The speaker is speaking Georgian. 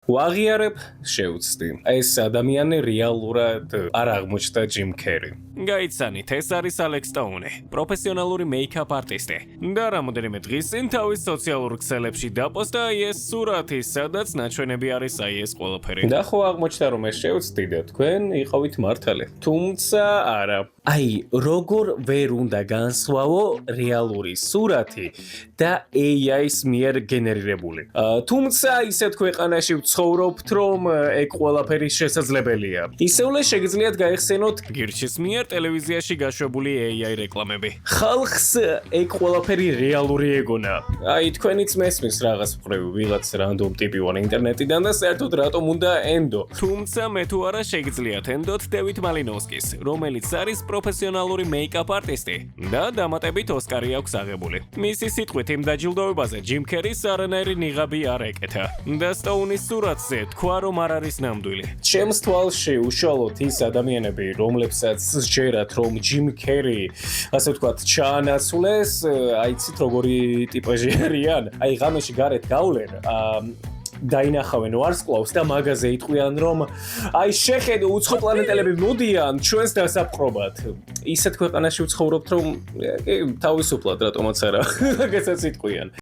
ვაღიარებ, შევწდი. ეს ადამიანი რეალურად არ აღმოჩნდა ჯიმ კერი. გაიცანით, ეს არის ალექს სტოუნი, პროფესიონალური მეიქაპ არტისტი. და რამოდენიმე დღის წინ თავის სოციალურ ქსელებში დაპოსტა ეს სურათი, სადაც ნაჩვენები არის ეს ყველაფერი. და ხო აღმოჩნდა რომ ეს შევწდი და თქვენ იყავით მართალი. თუმცა არა. აი, როგორ ვერ უნდა განსხვავო რეალური სურათი და AI-ის მიერ გენერირებული. თუმცა ისეთ ქვეყანაში ვცხოვრობთ, რომ ეგ ყველაფერი შესაძლებელია. ისევ შეგიძლიათ გაიხსენოთ გირჩის მიერ ტელევიზიაში გაშვებული AI რეკლამები. ხალხს ეგ ყველაფერი რეალური ეგონა. აი, თქვენიც მესმის რაღაც მხრივ ვიღაც რანდომ ტიპი ვარ ინტერნეტიდან და საერთოდ რატომ უნდა ენდო. თუმცა მე თუ არა შეგიძლიათ ენდოთ დევიდ მალინოვსკის, რომელიც არის პროფესიონალური მეიქაპ არტისტი და დამატებით ოსკარი აქვს აღებული. მისი სიტყვით იმ დაჯილდოებაზე ჯიმ კერის არანაირი ნიღაბი არ ეკეთა და სტოუნის სურათზე თქვა რომ არ არის ნამდვილი. ჩემს თვალში უშუალოდ ის ადამიანები, რომლებსაც სჯერათ რომ ჯიმ კერი, ასე ვთქვათ, ჩაანაცვლეს, აიცით როგორი ტიპაჟი არიან? აი ღამეში გარეთ გავლენ, დაინახავენ ვარსკვლავს და მაგაზე იტყვიან რომ აი შეხედო უცხო პლანეტელები მოდიან ჩვენს დასაპყრობად. ისეთ ქვეყანაში ვცხოვრობთ რომ თავისუფლად რატომაც არა. მაგასაც იტყვიან.